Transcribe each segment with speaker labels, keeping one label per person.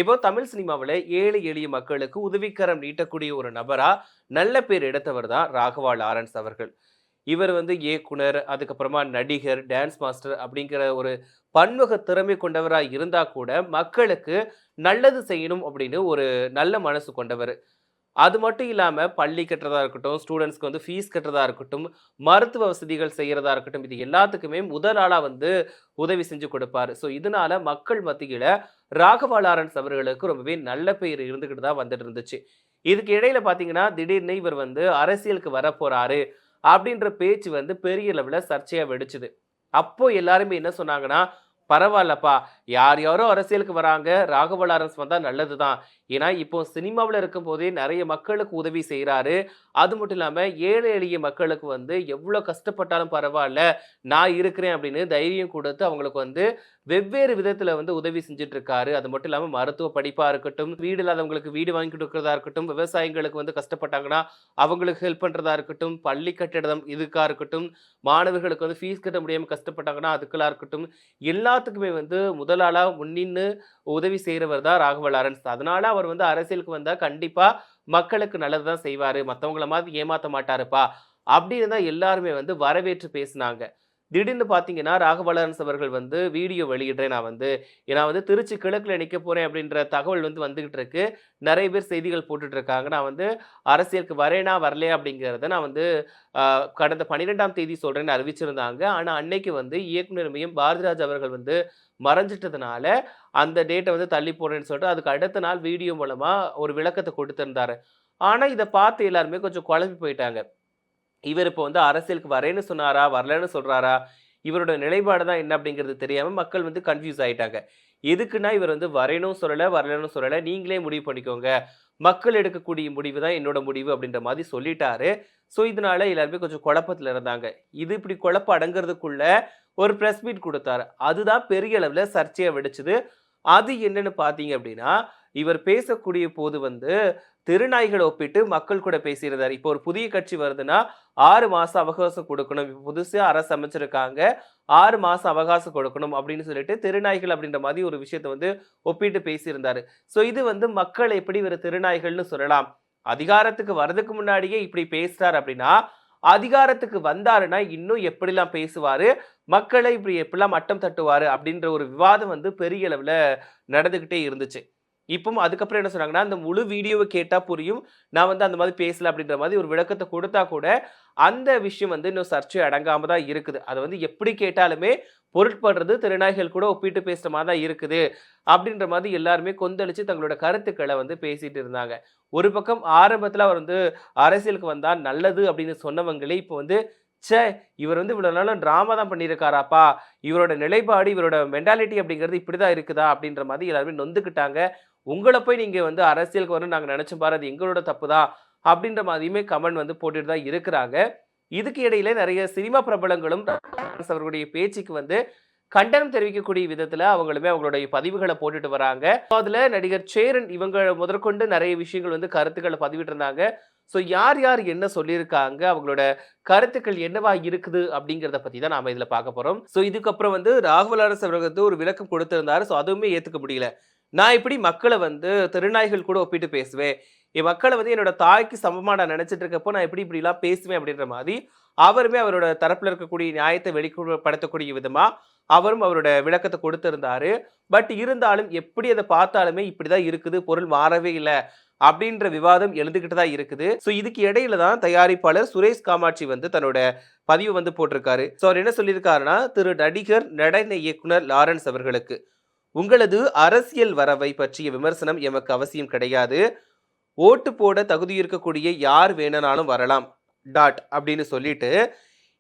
Speaker 1: இப்போ தமிழ் சினிமாவுல ஏழை எளிய மக்களுக்கு உதவிக்கரம் நீட்டக்கூடிய ஒரு நபரா நல்ல பேர் எடுத்தவர் தான் ராகவா லாரன்ஸ் அவர்கள். இவர் வந்து இயக்குனர், அதுக்கப்புறமா நடிகர், டான்ஸ் மாஸ்டர் அப்படிங்கிற ஒரு பன்முக திறமை கொண்டவரா இருந்தா கூட, மக்களுக்கு நல்லது செய்யணும் அப்படின்னு ஒரு நல்ல மனசு கொண்டவர். அது மட்டும் இல்லாம பள்ளி கட்டுறதா இருக்கட்டும், ஸ்டூடண்ட்ஸ்க்கு வந்து ஃபீஸ் கட்டுறதா இருக்கட்டும், மருத்துவ வசதிகள் செய்யறதா இருக்கட்டும், இது எல்லாத்துக்குமே முதல் ஆளா வந்து உதவி செஞ்சு கொடுப்பாரு. ஸோ இதனால மக்கள் மத்தியில ராகவா லாரன்ஸ் அவர்களுக்கு ரொம்பவே நல்ல பெயர் இருந்துகிட்டு தான் வந்துட்டு இருந்துச்சு. இதுக்கு இடையில பார்த்தீங்கன்னா, திடீர்னு இவர் வந்து அரசியலுக்கு வரப்போறாரு அப்படின்ற பேச்சு வந்து பெரிய லெவல்ல சர்ச்சையா வெடிச்சது. அப்போ எல்லாருமே என்ன சொன்னாங்கன்னா, "பரவால்லப்பா, யார் யாரோ அரசியலுக்கு வராங்க. ராகவா லாரன்ஸ் வந்தா நல்லது தான். ஏன்னா, இப்போ சினிமாவுல இருக்கும்போதே நெறைய மக்களுக்கு உதவி செய்றாரு. அது மட்டும் இல்லாம ஏழை எளிய மக்களுக்கு வந்து எவ்ளோ கஷ்டப்பட்டாலும் பரவால்ல, நான் இருக்கிறேன் அப்படின்னு தைரியம் குடுத்து அவங்களுக்கு வந்து வெவ்வேறு விதத்துல வந்து உதவி செஞ்சுட்டு இருக்காரு. அது மட்டும் இல்லாம மருத்துவ படிப்பா இருக்கட்டும், வீடு இல்லாதவங்களுக்கு வீடு வாங்கி குடுக்கிறதா இருக்கட்டும், விவசாயிங்களுக்கு வந்து கஷ்டப்பட்டாங்கன்னா, அவங்களுக்கு ஹெல்ப் பண்றதா இருக்கட்டும், பள்ளி கட்டிடம் இதுக்கா இருக்கட்டும், மாணவர்களுக்கு வந்து ஃபீஸ் கட்ட முடியாம கஷ்டப்பட்டாங்கன்னா, அதுக்கெல்லாம் இருக்கட்டும், எல்லாத்துக்குமே வந்து முதல் ஆளா முன்னின்னு உதவி செய்றவர் தான் ராகவா லாரன்ஸ். அதனால அவர் வந்து அரசியலுக்கு வந்தா கண்டிப்பா மக்களுக்கு நல்லது தான் செய்வாரு. மத்தவங்கள மாதிரி ஏமாத்த மாட்டாருப்பா. அப்படின்னு தான் எல்லாருமே வந்து வரவேற்று பேசுனாங்க. திடீர்னு பார்த்தீங்கன்னா, ராகவா லாரன்ஸ் அவர்கள் வந்து வீடியோ வெளியிடுறேன் நான் வந்து. ஏன்னா வந்து திருச்சி கிழக்குல நிக்க போறேன் அப்படின்ற தகவல் வந்து வந்துகிட்டு இருக்கு. நெறைய பேர் செய்திகள் போட்டுட்டு இருக்காங்க. நான் வந்து அரசியலுக்கு வரேனா, வரலையா அப்படிங்கிறத நான் வந்து அ கடந்த 12ஆம் தேதி சொல்றேன்னு அறிவிச்சிருந்தாங்க. ஆனா அன்னைக்கு வந்து இயக்குனர் பாரதிராஜா அவர்கள் வந்து மறைஞ்சிட்டதுனால, அந்த டேட்ட வந்து தள்ளி போடுறேன்னு சொல்லிட்டு, அதுக்கு அடுத்த நாள் வீடியோ மூலமா ஒரு விளக்கத்த குடுத்திருந்தாரு. ஆனா, இத பார்த்து எல்லாருமே கொஞ்சம் குழம்பி போயிட்டாங்க. இவர் இப்போ வந்து அரசியலுக்கு வரேன்னு சொன்னாரா? வரலன்னு சொல்றாரா? இவரோட நிலைப்பாடு தான் என்ன அப்படிங்கிறது தெரியாம மக்கள் வந்து கன்ஃப்யூஸ் ஆயிட்டாங்க. எதுக்குன்னா இவர் வந்து வரேன்னும் சொல்லல, வரலன்னும் சொல்லல. நீங்களே முடிவு பண்ணிக்கோங்க. மக்கள் எடுக்கக்கூடிய முடிவு தான் என்னோட முடிவு அப்படின்ற மாரி சொல்லிட்டாரு. ஸோ, இதனால எல்லாருமே கொஞ்சம் குழப்பத்துல இருந்தாங்க. இது இப்படி குழப்பம் அடங்குறதுக்குள்ள ஒரு பிரஸ் மீட் குடுத்தாரு. அதுதான் பெரிய அளவுல சர்ச்சையா வெடிச்சது. அது என்னன்னு பார்த்தீங்க அப்படின்னா, இவர் பேசக்கூடிய போது வந்து தெருநாய்கள ஒப்பிட்டு மக்கள் கூட பேசியிருந்தாரு. இப்போ ஒரு புதிய கட்சி வருதுன்னா, 6 மாசம் அவகாசம் குடுக்கணும். இப்ப புதுசா அரசு அமைச்சிருக்காங்க. 6 மாசம் அவகாசம் கொடுக்கணும் அப்படின்னு சொல்லிட்டு, தெருநாய்கள் அப்படின்ற மாரி ஒரு விஷயத்த வந்து ஒப்பிட்டு பேசியிருந்தாரு. ஸோ இது வந்து மக்கள் எப்படி இவர தெருநாய்கள்னு சொல்லலாம்? அதிகாரத்துக்கு வர்றதுக்கு முன்னாடியே இப்படி பேசுறாரு அப்படின்னா, அதிகாரத்துக்கு வந்தாருன்னா இன்னும் எப்படிலாம் பேசுவாரு? மக்களை இப்படி எப்படிலாம் மட்டம் தட்டுவாரு? அப்படின்ற ஒரு விவாதம் வந்து பெரிய அளவுல நடந்துகிட்டே இருந்துச்சு. இப்பவும் அதுக்கப்புறம் என்ன சொன்னாங்கன்னா, அந்த முழு வீடியோவ கேட்டா புரியும். நான் வந்து அந்த மாதிரி பேசல அப்படின்ற மாதிரி ஒரு விளக்கத்த குடுத்தா கூட, அந்த விஷயம் வந்து இன்னும் சர்ச்சை அடங்காம தான் இருக்குது. அத வந்து எப்படி கேட்டாலுமே பொருட்படுறது திருநாய்கள் கூட ஒப்பிட்டு பேசுற மாரி தான் இருக்குது. அப்படின்ற மாதிரி எல்லாருமே கொந்தளிச்சு தங்களோட கருத்துக்கள வந்து பேசிட்டு இருந்தாங்க. ஒரு பக்கம் ஆரம்பத்துல அவர் வந்து அரசியலுக்கு வந்தா நல்லது அப்படின்னு சொன்னவங்களே, இப்ப வந்து ச்சே! இவர் வந்து இவ்வளவு நாளா டிராமா தான் பண்ணியிருக்காராப்பா! இவரோட நிலைப்பாடு, இவரோட மென்டாலிட்டி அப்படிங்கிறது இப்படிதான் இருக்குதா? அப்படின்ற மாதிரி எல்லாருமே நொந்துக்கிட்டாங்க. உங்கள போய் நீங்க வந்து அரசியலுக்கு வரணும்னு நாங்க நெனச்சோம் பாரு. அது எங்களோட தப்பு தான். அப்படின்ற மாதிரியுமே கமெண்ட் வந்து போட்டுட்டு தான் இருக்கிறாங்க. இதுக்கு இடையில நெறைய சினிமா பிரபலங்களும் அவர்களுடைய பேச்சுக்கு வந்து கண்டனம் தெரிவிக்கக்கூடிய விதத்துல அவங்களுமே அவங்களுடைய பதிவுகள போட்டுட்டு வராங்க. அதுல நடிகர் சேரன் இவங்க முதற்கொண்டு நெறைய விஷயங்கள் வந்து கருத்துக்கள பதிவிட்டிருந்தாங்க. ஸோ யார் யார் என்ன சொல்லியிருக்காங்க, அவங்களோட கருத்துக்கள் என்னவா இருக்குது அப்படிங்கிறத பத்தி தான் நாம இதுல பார்க்க போறோம். ஸோ இதுக்கப்புறம் வந்து ராகவ லாரன்ஸ் அவர்கள் வந்து ஒரு விளக்கம் கொடுத்திருந்தாரு. ஸோ அதுவுமே ஏத்துக்க முடியல. நான் எப்படி மக்கள வந்து தெருநாய்கள் கூட ஒப்பிட்டு பேசுவேன்? என் மக்கள வந்து என்னோட தாய்க்கு சமமா நான் நெனச்சுட்டு இருக்கப்போ, நான் எப்படி இப்படிலாம் பேசுவேன் அப்படின்ற மாரி, அவருமே அவரோட தரப்புல இருக்கக்கூடிய நியாயத்த வெளிப்படுத்தக்கூடிய விதமா, அவரும் அவரோட விளக்கத்த கொடுத்திருந்தாரு. பட் இருந்தாலும் எப்படி அத பார்த்தாலுமே இப்படிதான் இருக்குது. பொருள் மாறவே இல்ல. அப்படின்ற விவாதம் எழுந்துகிட்டு தான் இருக்குது. ஸோ இதுக்கு இடையில தான் தயாரிப்பாளர் சுரேஷ் காமாட்சி வந்து தன்னோட பதிவு வந்து போட்டிருக்காரு. ஸோ அவர் என்ன சொல்லியிருக்காருன்னா, திரு நடிகர், நடன இயக்குனர் லாரன்ஸ் அவர்களுக்கு உங்களது அரசியல் வரவை பற்றிய விமர்சனம் எமக்கு அவசியம் கிடையாது. ஓட்டு போட தகுதி இருக்கக்கூடிய யார் வேணும்னாலும் வரலாம். அப்படின்னு சொல்லிட்டு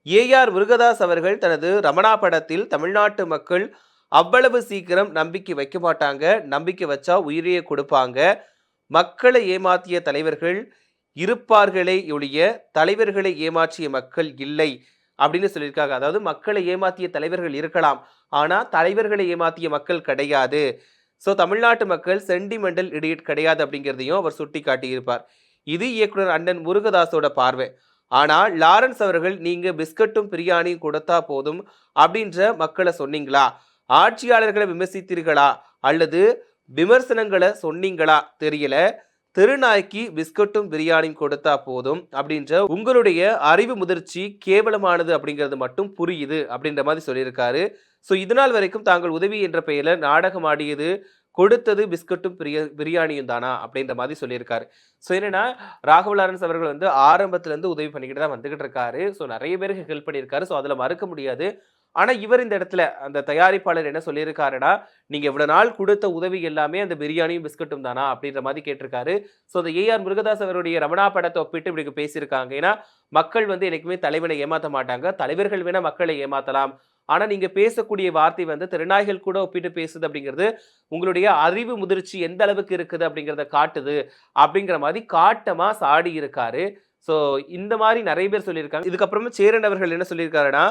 Speaker 1: ஏஆர் முருகதாஸ் அவர்கள் தனது ரமணா படத்தில் தமிழ்நாட்டு மக்கள் அவ்வளவு சீக்கிரம் நம்பிக்கை வைக்க மாட்டாங்க. நம்பிக்கை வச்சா உயிரையே கொடுப்பாங்க. மக்களை ஏமாத்திய தலைவர்கள் இருப்பார்களே ஒழிய தலைவர்களை ஏமாற்றிய மக்கள் இல்லை அப்படின்னு சொல்லியிருக்காங்க. அதாவது மக்களை ஏமாத்திய தலைவர்கள் இருக்கலாம். ஆனா தலைவர்களை ஏமாத்திய மக்கள் கிடையாது. ஸோ தமிழ்நாட்டு மக்கள் சென்டிமெண்டல் இடியட் கிடையாது அப்படிங்கிறதையும் அவர் சுட்டி காட்டியிருப்பார். இது இயக்குனர் அண்ணன் முருகதாஸோட பார்வை. ஆனா லாரன்ஸ் அவர்கள் நீங்க பிஸ்கட்டும் பிரியாணியும் கொடுத்தா போதும் அப்படின்ற மக்களை சொன்னீங்களா? ஆட்சியாளர்களை விமர்சித்தீர்களா? அல்லது விமர்சனங்கள சொன்னீங்களா தெரியல. தெருநாய்க்கு பிஸ்கட்டும் பிரியாணியும் கொடுத்தா போதும் அப்படின்ற உங்களுடைய அறிவு முதிர்ச்சி கேவலமானது அப்படிங்கிறது மட்டும் புரியுது அப்படின்ற மாதிரி சொல்லியிருக்காரு. ஸோ இதுநாள் வரைக்கும் தாங்கள் உதவி என்ற பெயர்ல நாடகம் ஆடியது, கொடுத்தது பிஸ்கட்டும் பிரியாணியும் தானா அப்படின்ற மாதிரி சொல்லியிருக்காரு. ஸோ என்னன்னா ராகவ லாரன்ஸ் அவர்கள் வந்து ஆரம்பத்துல இருந்து உதவி பண்ணிக்கிட்டு தான் வந்துகிட்டு இருக்காரு. ஸோ நிறைய பேருக்கு ஹெல்ப் பண்ணியிருக்காரு. ஸோ அதுல மறுக்க முடியாது. ஆனா இவர் இந்த இடத்துல அந்த தயாரிப்பாளர் என்ன சொல்லியிருக்காருன்னா, நீங்க இவ்வளவு நாள் குடுத்த உதவி எல்லாமே அந்த பிரியாணியும், பிஸ்கட்டும் தானா? அப்படின்ற மாரி கேட்டிருக்காரு. ஸோ அந்த ஏ.ஆர். முருகதாஸ் அவருடைய ரமணா படத்த ஒப்பிட்டு இப்படி பேசியிருக்காங்க. ஏன்னா, மக்கள் வந்து என்னைக்குமே தலைவனை ஏமாத்த மாட்டாங்க. தலைவர்கள் வேணா மக்களை ஏமாத்தலாம். ஆனா நீங்க பேசக்கூடிய வார்த்தை வந்து திருநாய்கள் கூட ஒப்பிட்டு பேசுது அப்படிங்கிறது, உங்களுடைய அறிவு முதிர்ச்சி எந்த அளவுக்கு இருக்குது அப்படிங்கிறத காட்டுது. அப்படிங்கிற மாரி காட்டமா சாடி இருக்காரு. ஸோ இந்த மாரி நெறைய பேர் சொல்லியிருக்காங்க. இதுக்கப்புறமா சேரன் அவர்கள் என்ன சொல்லியிருக்காருன்னா,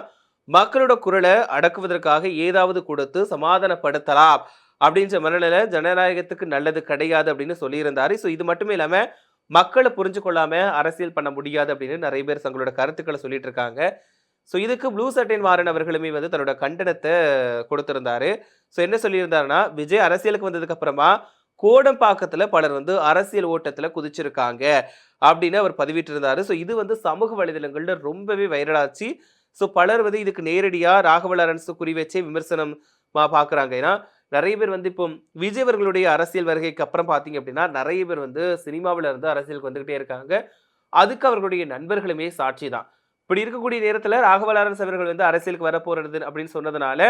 Speaker 1: மக்களோட குரலை அடக்குவதற்காக ஏதாவது கொடுத்து சமாதானப்படுத்தலாம் அப்படின்ற மனநில ஜனநாயகத்துக்கு நல்லது கிடையாது அப்படின்னு சொல்லியிருந்தாரு. ஸோ இது மட்டுமே இல்லாம மக்களை புரிஞ்சு கொள்ளாம அரசியல் பண்ண முடியாது அப்படின்னு நிறைய பேர் தங்களோட கருத்துக்களை சொல்லிட்டு இருக்காங்க. ஸோ இதுக்கு ப்ளூ சட்டைன் மாறன் அவர்களுமே வந்து தன்னோட கண்டனத்தை கொடுத்திருந்தாரு. ஸோ என்ன சொல்லியிருந்தாருன்னா, விஜய் அரசியலுக்கு வந்ததுக்கு அப்புறமா கோடம்பாக்கத்துல பலர் வந்து அரசியல் ஓட்டத்துல குதிச்சிருக்காங்க அப்படின்னு அவர் பதிவிட்டிருந்தாரு. ஸோ இது வந்து சமூக வலைதளங்கள்ல ரொம்பவே வைரலாச்சு. ஸோ பலர் வந்து இதுக்கு நேரடியா ராகவ லாரன்ஸ் குறி வச்சே விமர்சனம் பார்க்குறாங்க. ஏன்னா நிறைய பேர் வந்து இப்போ விஜய் அவர்களுடைய அரசியல் வருகைக்கு அப்புறம் பார்த்தீங்க அப்படின்னா நிறைய பேர் வந்து சினிமாவில் இருந்து அரசியலுக்கு வந்துகிட்டே இருக்காங்க. அதுக்கு அவர்களுடைய நண்பர்களுமே சாட்சி தான். இப்படி இருக்கக்கூடிய நேரத்தில் ராகவ லாரன்ஸ் அவர்கள் வந்து அரசியலுக்கு வரப்போறது அப்படின்னு சொன்னதுனால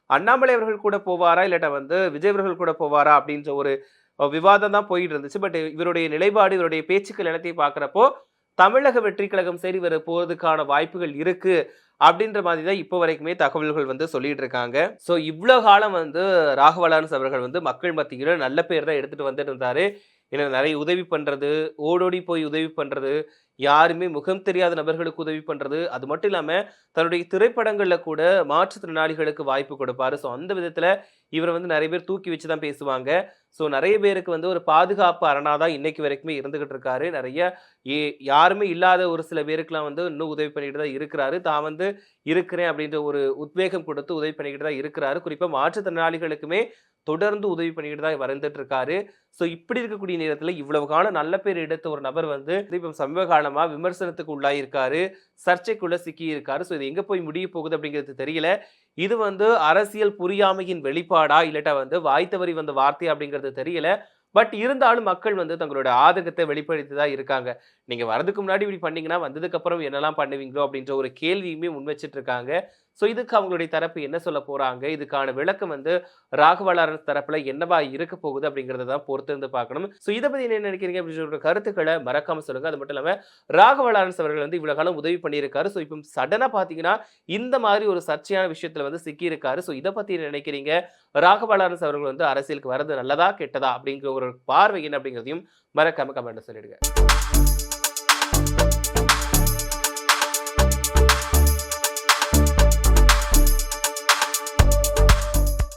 Speaker 1: அண்ணாமலை அவர்கள் கூட போவாரா இல்லாட்டா வந்து விஜய் அவர்கள் கூட போவாரா அப்படின்ற ஒரு விவாதம் தான் போயிட்டு இருந்துச்சு. பட் இவருடைய நிலைப்பாடு, இவருடைய பேச்சுக்கள் எல்லாத்தையும் பார்க்குறப்போ தமிழக வெற்றி கழகம் சரி வர போவதற்கான வாய்ப்புகள் இருக்கு அப்படின்ற மாதிரி தான் இப்போ வரைக்குமே தகவல்கள் வந்து சொல்லிட்டு இருக்காங்க. ஸோ இவ்வளோ காலம் வந்து ராகவ லாரன்ஸ் அவர்கள் வந்து மக்கள் மத்தியில் நல்ல பேர் தான் எடுத்துட்டு வந்துட்டு இருந்தாரு. ஏன்னா நிறைய உதவி பண்றது, ஓடோடி போய் உதவி பண்றது, யாருமே முகம் தெரியாத நபர்களுக்கு உதவி பண்றது, அது மட்டும் இல்லாம தன்னுடைய திரைப்படங்கள்ல கூட மாற்றுத்திறனாளிகளுக்கு வாய்ப்பு கொடுப்பாரு. ஸோ அந்த விதத்துல இவரை வந்து நிறைய பேர் தூக்கி வச்சு தான் பேசுவாங்க. ஸோ நிறைய பேருக்கு வந்து ஒரு பாதுகாப்பு அரணா தான் இன்னைக்கு வரைக்குமே இருந்துகிட்டு இருக்காரு. நிறைய ஏ யாருமே இல்லாத ஒரு சில பேருக்குலாம் வந்து இன்னும் உதவி பண்ணிட்டு தான் இருக்கிறாரு. தான் வந்து இருக்கிறேன் அப்படின்ற ஒரு உத்வேகம் கொடுத்து உதவி பண்ணிக்கிட்டு தான் இருக்கிறாரு. குறிப்பா மாற்றுத்திறனாளிகளுக்குமே தொடர்ந்து உதவி பண்ணிக்கிட்டு தான் வந்துட்டு இருக்காரு. ஸோ இப்படி இருக்கக்கூடிய நேரத்தில் இவ்வளவு காலம் நல்ல பேர் எடுத்த ஒரு நபர் வந்து இப்போ சமீப காலமா விமர்சனத்துக்கு உள்ளாயிருக்காரு, சர்ச்சைக்குள்ள சிக்கி இருக்காரு. ஸோ இது எங்க போய் முடிய போகுது அப்படிங்கிறது தெரியல. இது வந்து அரசியல் புரியாமையின் வெளிப்பாடா இல்லாட்டா வந்து வாய் தவறி வந்த வார்த்தை அப்படிங்கிறது தெரியல. பட் இருந்தாலும் மக்கள் வந்து தங்களோட ஆதங்கத்தை வெளிப்படுத்தி தான் இருக்காங்க. நீங்க வரதுக்கு முன்னாடி இப்படி பண்ணீங்கன்னா வந்ததுக்கு அப்புறம் என்னெல்லாம் பண்ணுவீங்களோ அப்படின்ற ஒரு கேள்வியுமே முன் வச்சிட்டு இருக்காங்க. ஸோ இதுக்கு அவங்களுடைய தரப்பு என்ன சொல்ல போறாங்க, இதுக்கான விளக்கம் வந்து ராகவ லாரன்ஸ் தரப்புல என்னவா இருக்க போகுது அப்படிங்கறத தான் பொறுத்து இருந்து பார்க்கணும். ஸோ இதை பத்தி என்ன நினைக்கிறீங்க அப்படின்ற கருத்துக்களை மறக்காம சொல்லுங்க. அது மட்டும் இல்லாம ராகவ லாரன்ஸ் அவர்கள் வந்து இவ்வளவு காலம் உதவி பண்ணியிருக்காரு. ஸோ இப்போ சடனா பாத்தீங்கன்னா இந்த மாதிரி ஒரு சர்ச்சையான விஷயத்துல வந்து சிக்கி இருக்காரு. ஸோ இதை பத்தி என்ன நினைக்கிறீங்க? ராகவ லாரன்ஸ் அவர்கள் வந்து அரசியலுக்கு வரது நல்லதா கெட்டதா அப்படிங்கிற ஒரு பார்வை என்ன அப்படிங்கிறதையும் மறக்காம கமெண்ட் சொல்லிடுங்க.